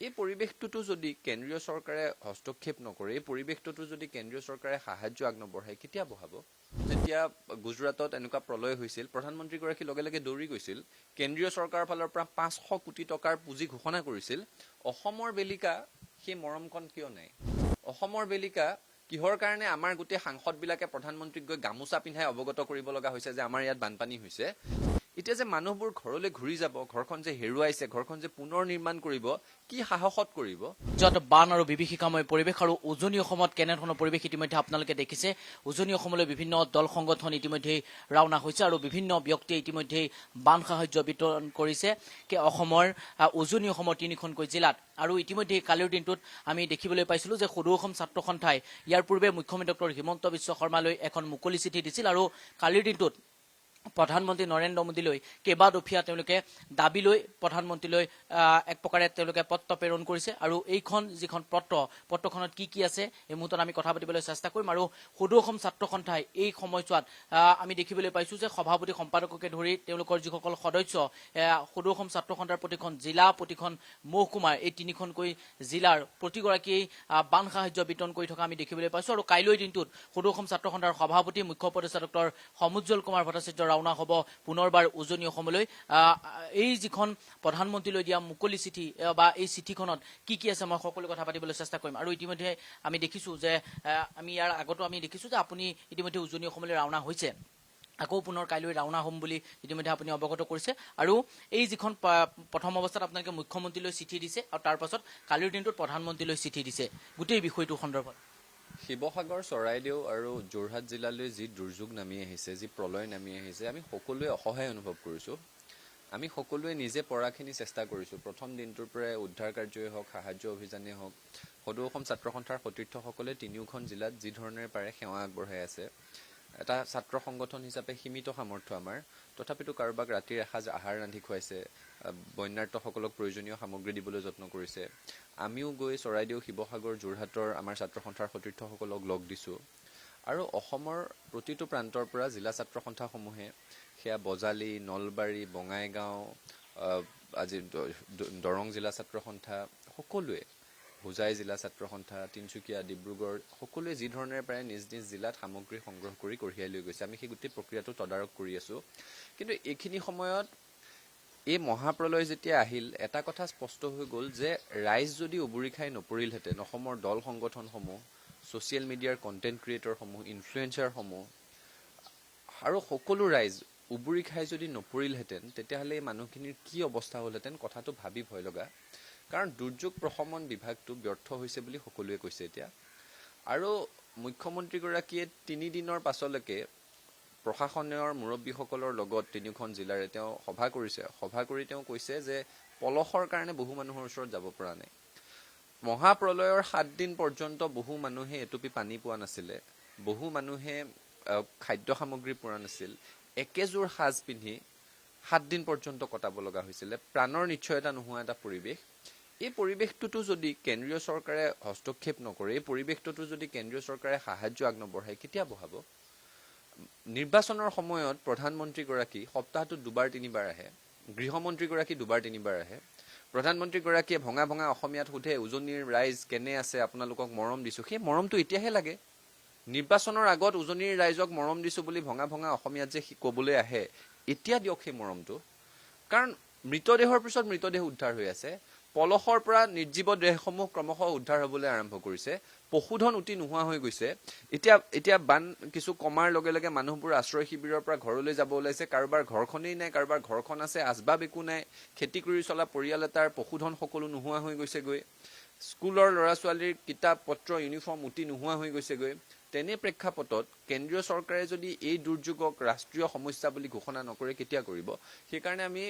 এই পৰিৱেশটোতো যদি কেন্দ্ৰীয় চৰকাৰে হস্তক্ষেপ নকৰে, এই পৰিৱেশটোতো যদি কেন্দ্ৰীয় চৰকাৰে সাহায্য আগনবঢ়ায়, কেতিয়া বহাব? যেতিয়া গুজৰাটত এনেকুৱা প্ৰলয় হৈছিল, প্ৰধানমন্ত্ৰীগৰাকী লগে লগে দৌৰি গৈছিল, কেন্দ্ৰীয় চৰকাৰৰ ফালৰ পৰা 500 কোটি টকাৰ পুঁজি ঘোষণা কৰিছিল। অসমৰ বেলিকা সেই মৰমকণ কিয় নাই? অসমৰ বেলিকা কিহৰ কাৰণে আমাৰ গোটেই সাংসদবিলাকে প্ৰধানমন্ত্ৰীক গৈ গামোচা পিন্ধাই অৱগত কৰিব লগা হৈছে যে আমাৰ ইয়াত বানপানী হৈছে? এতিয়া যে মানুহবোৰ ঘৰলৈ ঘূৰি যাব, ঘৰখন যে হেৰুৱাইছে, ঘৰখন যে পুনৰ নিৰ্মাণ কৰিব, কি সাহসত কৰিব? যত বান আৰু বিভীষিকাময় পৰিৱেশ আৰু উজনি অসমত কেনেধৰণৰ পৰিৱেশ ইতিমধ্যে আপোনালোকে দেখিছে। উজনি অসমলৈ বিভিন্ন দল সংগঠন ইতিমধ্যে ৰাওনা হৈছে আৰু বিভিন্ন ব্যক্তিয়ে ইতিমধ্যে বান সাহায্য বিতৰণ কৰিছে অসমৰ উজনি অসমৰ 3খনকৈ জিলাত। আৰু ইতিমধ্যে কালিৰ দিনটোত আমি দেখিবলৈ পাইছিলো যে সদৌ অসম ছাত্ৰ সন্থাই ইয়াৰ পূৰ্বে মুখ্যমন্ত্ৰী ডক্টৰ হিমন্ত বিশ্ব শৰ্মালৈ এখন মুকলি চিঠি দিছিল আৰু কালিৰ দিনটোত প্ৰধানমন্ত্ৰী নৰেন্দ্ৰ মোদীলৈ কেইবাদফীয়া তেওঁলোকে দাবী লৈ প্ৰধানমন্ত্ৰীলৈ এক প্ৰকাৰে তেওঁলোকে পত্ৰ প্ৰেৰণ কৰিছে। আৰু এইখন যিখন পত্ৰখনত কি আছে এই মুহূৰ্তত আমি কথা পাতিবলৈ চেষ্টা কৰিম। আৰু সদৌ অসম ছাত্ৰ সন্থাই এই সময়ছোৱাত আমি দেখিবলৈ পাইছো যে সভাপতি সম্পাদককে ধৰি তেওঁলোকৰ যিসকল সদস্য সদৌ অসম ছাত্ৰ সন্থাৰ প্ৰতিখন জিলা, প্ৰতিখন মহকুমাৰ এই 3খনকৈ জিলাৰ প্ৰতিগৰাকীয়ে বান সাহায্য বিতৰণ কৰি থকা আমি দেখিবলৈ পাইছো। আৰু কাইলৈ দিনটোত সদৌ অসম ছাত্ৰ সন্থাৰ সভাপতি মুখ্য উপদেষ্টা ডক্টৰ সমুজ্জ্বল কুমাৰ ভট্টাচাৰ্য ৰাওনা হ'ব পুনৰবাৰ উজনি অসমলৈ। এই যিখন প্ৰধানমন্ত্ৰীলৈ দিয়া মুকলি চিঠি বা এই চিঠিখনত কি আছে মই সকলো কথা পাতিবলৈ চেষ্টা কৰিম। আৰু ইতিমধ্যে আমি দেখিছো যে আমি ইয়াৰ আগতো আমি দেখিছো যে আপুনি ইতিমধ্যে উজনি অসমলৈ ৰাওনা হৈছে, আকৌ পুনৰ কাইলৈ ৰাওনা হ'ম বুলি ইতিমধ্যে আপুনি অৱগত কৰিছে। আৰু এই যিখন প্ৰথম অৱস্থাত আপোনালোকে মুখ্যমন্ত্ৰীলৈ চিঠি দিছে আৰু তাৰ পাছত কালিৰ দিনটোত প্ৰধানমন্ত্ৰীলৈ চিঠি দিছে, গোটেই বিষয়টোৰ সন্দৰ্ভত শিৱসাগৰ, চৰাইদেউ আৰু যোৰহাট জিলালৈ যি দুৰ্যোগ নামি আহিছে, যি প্ৰলয় নামি আহিছে, আমি সকলোৱে অসহায় অনুভৱ কৰিছোঁ। আমি সকলোৱে নিজে পৰাখিনি চেষ্টা কৰিছোঁ। প্ৰথম দিনটোৰ পৰাই উদ্ধাৰ কাৰ্যই হওক, সাহায্য অভিযানেই হওক, সদৌ অসম ছাত্ৰ সন্থাৰ সতীৰ্থসকলে 3খন জিলাত যি ধৰণেৰে পাৰে সেৱা আগবঢ়াই আছে। এটা ছাত্ৰ সংগঠন হিচাপে সীমিত সামৰ্থ্য আমাৰ, তথাপিতো কাৰোবাক ৰাতিৰ এসাঁজ আহাৰ ৰান্ধি খুৱাইছে, বন্যাৰ্তসকলক প্ৰয়োজনীয় সামগ্ৰী দিবলৈ যত্ন কৰিছে। আমিও গৈ চৰাইদেউ, শিৱসাগৰ, যোৰহাটৰ আমাৰ ছাত্ৰ সন্থাৰ সতীৰ্থসকলক লগ দিছোঁ। আৰু অসমৰ প্ৰতিটো প্ৰান্তৰ পৰা জিলা ছাত্ৰ সন্থাসমূহে সেয়া বজালী, নলবাৰী, বঙাইগাঁও, আজি দৰং জিলা ছাত্ৰ সন্থা, সকলোৱে হোজাই জিলা ছাত্ৰ সন্থা, তিনিচুকীয়া, ডিব্ৰুগড়, সকলোৱে যি ধৰণেৰে পাৰে নিজ নিজ জিলাত সামগ্ৰী সংগ্ৰহ কৰি কঢ়িয়াই লৈ গৈছে। আমি সেই গোটেই প্ৰক্ৰিয়াটো তদাৰক কৰি আছোঁ। কিন্তু এইখিনি সময়ত এই মহাপ্ৰলয় যেতিয়া আহিল, এটা কথা স্পষ্ট হৈ গ'ল যে ৰাইজ যদি উবুৰি খাই নপৰিলহেঁতেন, অসমৰ দল সংগঠনসমূহ, ছ'চিয়েল মিডিয়াৰ কণ্টেণ্ট ক্ৰিয়েটৰসমূহ, ইনফ্লুৱেঞ্চাৰসমূহ আৰু সকলো ৰাইজ উবুৰি খাই যদি নপৰিলহেঁতেন, তেতিয়াহ'লে এই মানুহখিনিৰ কি অৱস্থা হ'লহেঁতেন, কথাটো ভাবি ভয় লগা। কাৰণ দুৰ্যোগ প্ৰশমন বিভাগটো ব্যৰ্থ হৈছে বুলি সকলোৱে কৈছে এতিয়া। আৰু মুখ্যমন্ত্ৰীগৰাকীয়ে 3 দিনৰ পাছলৈকে প্ৰশাসনৰ মুৰব্বীসকলৰ লগত 3খন জিলাৰে তেওঁ সভা কৰিছে। সভা কৰি তেওঁ কৈছে যে পলসৰ কাৰণে বহু মানুহৰ ওচৰত যাব পৰা নাই। মহাপ্ৰলয়ৰ 7 দিন পৰ্যন্ত বহু মানুহে এটুপি পানী পোৱা নাছিলে, বহু মানুহে খাদ্য সামগ্ৰী পোৱা নাছিল, একেযোৰ সাজ পিন্ধি 7 দিন পৰ্যন্ত কটাব লগা হৈছিলে। প্ৰাণৰ নিশ্চয়তা নোহোৱা এটা পৰিৱেশ। এই পৰিৱেশটোতো যদি কেন্দ্ৰীয় চৰকাৰে হস্তক্ষেপ নকৰে, এই পৰিৱেশটোতো যদি কেন্দ্ৰীয় চৰকাৰে সাহায্য আগনবঢ়ায়, কেতিয়া বহাব? নিৰ্বাচনৰ সময়ত প্ৰধানমন্ত্ৰীগৰাকী সপ্তাহটোত 2-3বাৰ আহে, গৃহমন্ত্ৰীগৰাকী 2-3বাৰ আহে। প্ৰধানমন্ত্ৰীগৰাকীয়ে ভঙা ভঙা অসমীয়াত সোধে, উজনিৰ ৰাইজ কেনে আছে, আপোনালোকক মৰম দিছোঁ। সেই মৰমটো এতিয়াহে লাগে। নিৰ্বাচনৰ আগত উজনিৰ ৰাইজক মৰম দিছোঁ বুলি ভঙা ভঙা অসমীয়াত যে ক'বলৈ আহে, এতিয়া দিয়ক সেই মৰমটো। কাৰণ মৃতদেহৰ পিছত মৃতদেহ উদ্ধাৰ হৈ আছে, পলসৰ পৰা নিৰ্জীৱ দেহসমূহ ক্ৰমশঃ উদ্ধাৰ হ'বলৈ আৰম্ভ কৰিছে, পশুধন উটি নোহোৱা হৈ গৈছে। এতিয়া বান কিছু কমাৰ লগে লগে মানুহবোৰ আশ্ৰয় শিবিৰৰ পৰা ঘৰলৈ যাব ওলাইছে। কাৰোবাৰ ঘৰখনেই নাই, কাৰোবাৰ ঘৰখন আছে, আচবাব একো নাই, খেতি কৰি চলা পৰিয়াল এটাৰ পশুধন সকলো নোহোৱা হৈ গৈছেগৈ। স্কুলৰ ল'ৰা ছোৱালীৰ কিতাপ পত্ৰ, ইউনিফৰ্ম উটি নোহোৱা হৈ গৈছেগৈ। তেনে প্ৰেক্ষাপটত কেন্দ্ৰীয় চৰকাৰে যদি এই দুৰ্যোগক ৰাষ্ট্ৰীয় সমস্যা বুলি ঘোষণা নকৰে, কেতিয়া কৰিব? সেইকাৰণে আমি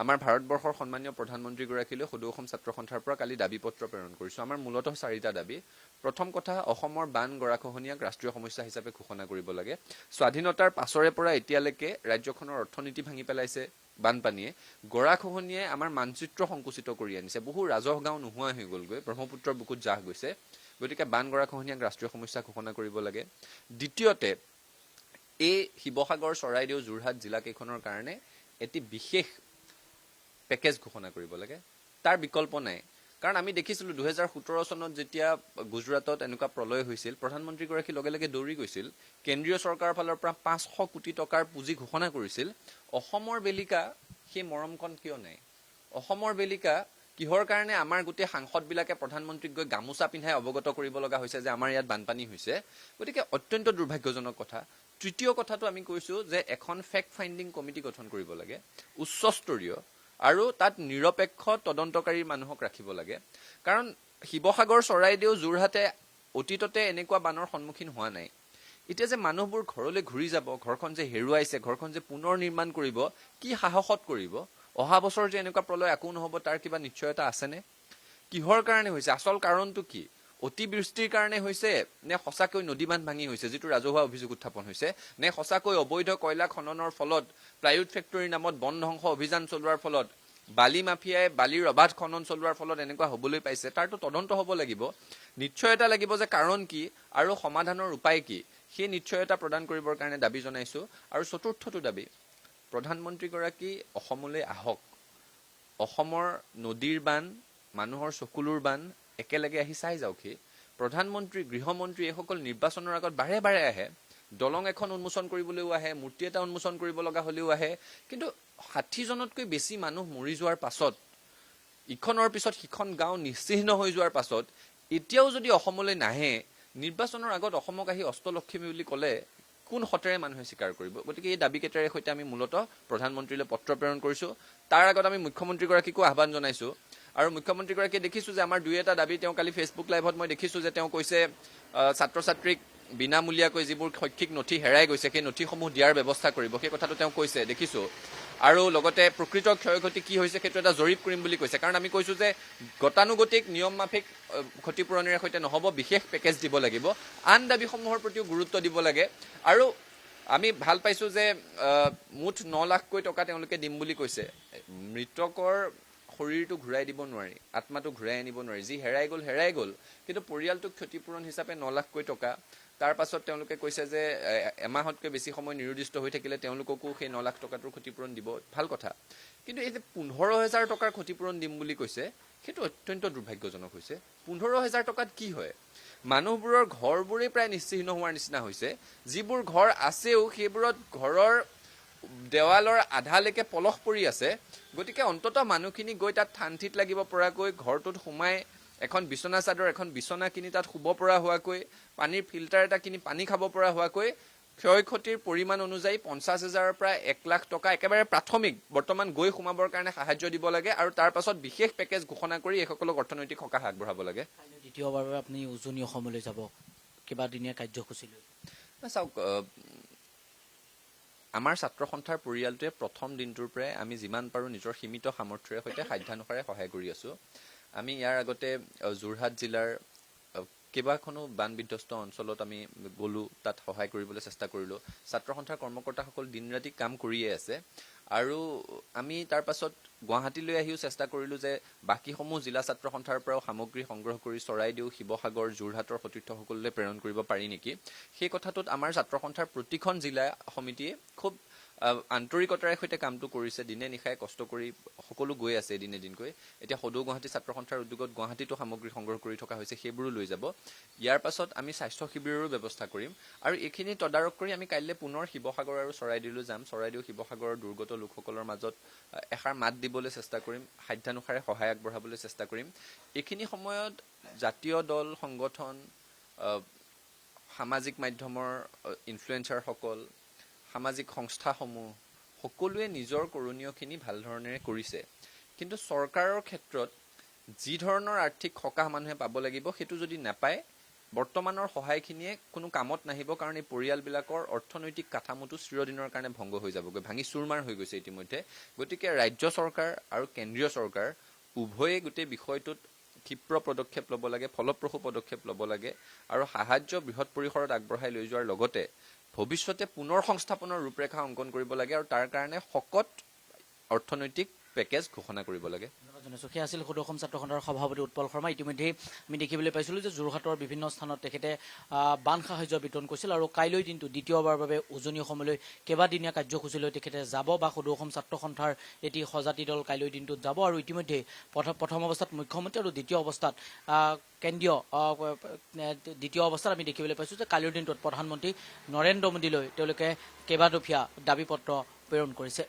আমাৰ ভাৰতবৰ্ষৰ সন্মানীয় প্ৰধানমন্ত্ৰীগৰাকীলৈ সদৌ অসম ছাত্ৰ সন্থাৰ পৰা কালি দাবী পত্ৰ প্ৰেৰণ কৰিছোঁ। আমাৰ মূলতঃ 4টা দাবী। প্ৰথম কথা, অসমৰ বান গৰাখহনীয়াক ৰাষ্ট্ৰীয় সমস্যা হিচাপে ঘোষণা কৰিব লাগে। স্বাধীনতাৰ পাছৰে পৰা এতিয়ালৈকে ৰাজ্যখনৰ অৰ্থনীতি ভাঙি পেলাইছে বানপানীয়ে। গৰাখহনীয়াই আমাৰ মানচিত্ৰ সংকুচিত কৰি আনিছে। বহু ৰাজহ গাঁও নোহোৱা হৈ গ'লগৈ, ব্ৰহ্মপুত্ৰৰ বুকুত জাহ গৈছে। গতিকে বান গৰাখহনীয়াক ৰাষ্ট্ৰীয় সমস্যা ঘোষণা কৰিব লাগে। দ্বিতীয়তে, এই শিৱসাগৰ, চৰাইদেউ, যোৰহাট জিলাকেইখনৰ কাৰণে এটি বিশেষ পেকেজ ঘোষণা কৰিব লাগে। তাৰ বিকল্প নাই। কাৰণ আমি দেখিছিলোঁ 2017 চনত যেতিয়া গুজৰাটত এনেকুৱা প্ৰলয় হৈছিল, প্ৰধানমন্ত্ৰীগৰাকী লগে লগে দৌৰি গৈছিল, কেন্দ্ৰীয় চৰকাৰৰ ফালৰ পৰা 500 কোটি টকাৰ পুঁজি ঘোষণা কৰিছিল। অসমৰ বেলিকা সেই মৰমকণ কিয় নাই? অসমৰ বেলিকা কিহৰ কাৰণে আমাৰ গোটেই সাংসদবিলাকে প্ৰধানমন্ত্ৰীক গৈ গামোচা পিন্ধাই অৱগত কৰিব লগা হৈছে যে আমাৰ ইয়াত বানপানী হৈছে? গতিকে অত্যন্ত দুৰ্ভাগ্যজনক কথা। তৃতীয় কথাটো আমি কৈছোঁ যে এখন ফেক্ট ফাইণ্ডিং কমিটি গঠন কৰিব লাগে, উচ্চস্তৰীয়, আৰু তাত নিৰপেক্ষ তদন্তকাৰী মানুহক ৰাখিব লাগে। কাৰণ শিৱসাগৰ, চৰাইদেউ, যোৰহাটে অতীততে এনেকুৱা বানৰ সন্মুখীন হোৱা নাই। এতিয়া যে মানুহবোৰ ঘৰলৈ ঘূৰি যাব, ঘৰখন যে হেৰুৱাইছে, ঘৰখন যে পুনৰ নিৰ্মাণ কৰিব, কি সাহসত কৰিব? অহা বছৰ যে এনেকুৱা প্ৰলয় আকৌ নহ'ব তাৰ কিবা নিশ্চয়তা আছেনে? কিহৰ কাৰণে হৈছে? আচল কাৰণটো কি? অতিবৃষ্টিৰ কাৰণে হৈছে নে সঁচাকৈ নদী বান্ধ ভাঙি হৈছে, যিটো ৰাজহুৱা অভিযোগ উত্থাপন হৈছে, নে সঁচাকৈ অবৈধ কয়লা খননৰ ফলত, প্লাইউড ফেক্টৰীৰ নামত বন ধ্বংস অভিযান চলোৱাৰ ফলত, বালি মাফিয়াই বালিৰ অবাধ খনন চলোৱাৰ ফলত এনেকুৱা হ'বলৈ পাইছে? তাৰতো তদন্ত হ'ব লাগিব, নিশ্চয়তা লাগিব যে কাৰণ কি আৰু সমাধানৰ উপায় কি, সেই নিশ্চয়তা প্ৰদান কৰিবৰ কাৰণে দাবী জনাইছোঁ। আৰু চতুৰ্থটো দাবী, প্ৰধানমন্ত্ৰীগৰাকী অসমলৈ আহক, অসমৰ নদীৰ বান, মানুহৰ চকুলোৰ বান একেলগে আহি চাই যাওকহি। প্ৰধানমন্ত্ৰী, গৃহমন্ত্ৰী এইসকল নিৰ্বাচনৰ আগত বাৰে বাৰে আহে, দলং এখন উন্মোচন কৰিবলৈও আহে, মূৰ্তি এটা উন্মোচন কৰিব লগা হ'লেও আহে, কিন্তু 60জনতকৈ বেছি মানুহ মৰি যোৱাৰ পাছত, ইখনৰ পিছত সিখন গাঁও নিশ্চিহ্ন হৈ যোৱাৰ পাছত এতিয়াও যদি অসমলৈ নাহে, নিৰ্বাচনৰ আগত অসমক আহি অষ্টলক্ষ্মী বুলি ক'লে কোন হতেৰে মানুহে স্বীকাৰ কৰিব? গতিকে এই দাবীকেইটাৰে সৈতে আমি মূলতঃ প্ৰধানমন্ত্ৰীলৈ পত্ৰ প্ৰেৰণ কৰিছোঁ। তাৰ আগত আমি মুখ্যমন্ত্ৰীগৰাকীকো আহ্বান জনাইছোঁ। আৰু মুখ্যমন্ত্ৰীগৰাকীয়ে দেখিছোঁ যে আমাৰ দুই এটা দাবী, তেওঁ কালি ফেচবুক লাইভত মই দেখিছোঁ যে তেওঁ কৈছে ছাত্ৰ ছাত্ৰীক বিনামূলীয়াকৈ যিবোৰ শৈক্ষিক নথি হেৰাই গৈছে সেই নথিসমূহ দিয়াৰ ব্যৱস্থা কৰিব, সেই কথাটো তেওঁ কৈছে, দেখিছোঁ। আৰু লগতে প্ৰকৃত ক্ষয়ক্ষতি কি হৈছে সেইটো এটা জৰীপ কৰিম বুলি কৈছে। কাৰণ আমি কৈছোঁ যে গতানুগতিক নিয়ম মাফিক ক্ষতিপূৰণেৰে সৈতে নহ'ব, বিশেষ পেকেজ দিব লাগিব, আন দাবীসমূহৰ প্ৰতিও গুৰুত্ব দিব লাগে। আৰু আমি ভাল পাইছোঁ যে মুঠ 9 লাখকৈ টকা তেওঁলোকে দিম বুলি কৈছে। মৃতকৰ শৰীৰটো ঘূৰাই দিব নোৱাৰি, আত্মাটো ঘূৰাই আনিব নোৱাৰি, যি হেৰাই গ'ল, কিন্তু পৰিয়ালটোক ক্ষতিপূৰণ হিচাপে 9 লাখকৈ টকা। তাৰ পাছত তেওঁলোকে কৈছে যে এমাহতকৈ বেছি সময় নিৰুদ্দিষ্ট হৈ থাকিলে তেওঁলোককো সেই 9 লাখ টকাটোৰ ক্ষতিপূৰণ দিব, ভাল কথা। কিন্তু এই যে 15,000 টকাৰ ক্ষতিপূৰণ দিম বুলি কৈছে, সেইটো অত্যন্ত দুৰ্ভাগ্যজনক হৈছে। 15,000 টকাত কি হয়? মানুহবোৰৰ ঘৰবোৰেই প্ৰায় নিশ্চিহ্ন হোৱাৰ নিচিনা হৈছে। যিবোৰ ঘৰ আছেও সেইবোৰত ঘৰৰ দেৱালৰ আধালৈকে পলস পৰি আছে। গতিকে অন্ততঃ মানুহখিনি গৈ তাত ঠান-ঠিত লাগিব পৰাকৈ, ঘৰটোত সোমাই এখন বিচনা চাদৰ, এখন বিচনা কিনি তাত শুব পৰা হোৱাকৈ, পানীৰ ফিল্টাৰ এটা কিনি পানী খাব পৰা হোৱাকৈ, ক্ষয় ক্ষতিৰ পৰিমাণ অনুযায়ী 50,000ৰ পৰা 1 লাখ টকা একেবাৰে প্ৰাথমিক বৰ্তমান গৈ সোমাবৰ কাৰণে সাহায্য দিব লাগে। আৰু তাৰ পাছত বিশেষ পেকেজ ঘোষণা কৰি এইসকলক অৰ্থনৈতিক সকাহ আগবঢ়াব লাগে। দ্বিতীয়বাৰ আপুনি উজনি অসমলৈ যাব, কেইবাদিনীয়া কাৰ্যসূচী লৈ? চাওক, আমাৰ ছাত্ৰ সন্থাৰ পৰিয়ালটোৱে প্ৰথম দিনটোৰ পৰাই আমি যিমান পাৰোঁ নিজৰ সীমিত সামৰ্থ্যৰে সৈতে সাধ্যানুসাৰে সহায় কৰি আছোঁ। আমি ইয়াৰ আগতে যোৰহাট জিলাৰ কেইবাখনো বান বিধ্বস্ত অঞ্চলত আমি গ'লোঁ, তাত সহায় কৰিবলৈ চেষ্টা কৰিলোঁ। ছাত্ৰ সন্থাৰ কৰ্মকৰ্তাসকল দিন ৰাতি কাম কৰিয়ে আছে। আৰু আমি তাৰ পাছত গুৱাহাটীলৈ আহিও চেষ্টা কৰিলোঁ যে বাকীসমূহ জিলা ছাত্ৰ সন্থাৰ পৰাও সামগ্ৰী সংগ্ৰহ কৰি চৰাইদেউ, শিৱসাগৰ, যোৰহাটৰ সতীৰ্থসকললৈ প্ৰেৰণ কৰিব পাৰি নেকি। সেই কথাটোত আমাৰ ছাত্ৰ সন্থাৰ প্ৰতিখন জিলা সমিতিয়ে খুব আন্তৰিকতাৰে সৈতে কামটো কৰিছে, দিনে নিশাই কষ্ট কৰি সকলো গৈ আছে এদিন এদিনকৈ। এতিয়া সদৌ গুৱাহাটী ছাত্ৰ সন্থাৰ উদ্যোগত গুৱাহাটীতো সামগ্ৰী সংগ্ৰহ কৰি থকা হৈছে, সেইবোৰো লৈ যাব। ইয়াৰ পাছত আমি স্বাস্থ্য শিবিৰৰো ব্যৱস্থা কৰিম। আৰু এইখিনি তদাৰক কৰি আমি কাইলৈ পুনৰ শিৱসাগৰ আৰু চৰাইদেউলৈ যাম। চৰাইদেউ, শিৱসাগৰৰ দুৰ্গত লোকসকলৰ মাজত এষাৰ মাত দিবলৈ চেষ্টা কৰিম, সাধ্যানুসাৰে সহায় আগবঢ়াবলৈ চেষ্টা কৰিম। এইখিনি সময়ত জাতীয় দল, সংগঠন, সামাজিক মাধ্যমৰ ইনফ্লুৱেঞ্চাৰসকল, সামাজিক সংস্থাসমূহ সকলোৱে নিজৰ কৰণীয়খিনি ভাল ধৰণেৰে কৰিছে। কিন্তু চৰকাৰৰ ক্ষেত্ৰত যি ধৰণৰ আৰ্থিক সকাহ মানুহে পাব লাগিব সেইটো যদি নাপায়, বৰ্তমানৰ সহায়খিনিয়ে কোনো কামত নাহিব। কাৰণ এই পৰিয়ালবিলাকৰ অৰ্থনৈতিক কাঠামোটো চিৰদিনৰ কাৰণে ভংগ হৈ যাবগৈ, ভাঙি চুৰমাৰ হৈ গৈছে ইতিমধ্যে। গতিকে ৰাজ্য চৰকাৰ আৰু কেন্দ্ৰীয় চৰকাৰ উভয়ে গোটেই বিষয়টোত ক্ষীপ্ৰ পদক্ষেপ ল'ব লাগে, ফলপ্ৰসূ পদক্ষেপ ল'ব লাগে। আৰু সাহায্য বৃহৎ পৰিসৰত আগবঢ়াই লৈ যোৱাৰ লগতে ভৱিষ্যতে পুনৰ সংস্থাপনৰ ৰূপৰেখা অংকন কৰিব লাগে। আৰু তাৰ কাৰণে শকত অৰ্থনৈতিক পেকেজ ঘোষণা কৰিব লাগে। জনাইছোঁ সেয়া আছিল সদৌ অসম ছাত্ৰ সন্থাৰ সভাপতি উৎপল শৰ্মা। ইতিমধ্যে আমি দেখিবলৈ পাইছিলোঁ যে যোৰহাটৰ বিভিন্ন স্থানত তেখেতে বান সাহায্য বিতৰণ কৰিছিল আৰু কাইলৈ দিনটো দ্বিতীয়বাৰৰ বাবে উজনি অসমলৈ কেইবাদিনীয়া কাৰ্যসূচীলৈ তেখেতে যাব বা সদৌ অসম ছাত্ৰ সন্থাৰ এটি সজাতি দল কাইলৈ দিনটোত যাব আৰু ইতিমধ্যে প্ৰথম অৱস্থাত মুখ্যমন্ত্ৰী আৰু দ্বিতীয় অৱস্থাত দ্বিতীয় অৱস্থাত আমি দেখিবলৈ পাইছোঁ যে কাইলৈৰ দিনটোত প্ৰধানমন্ত্ৰী নৰেন্দ্ৰ মোদীলৈ তেওঁলোকে কেইবাদফীয়া দাবী পত্ৰ প্ৰেৰণ কৰিছে।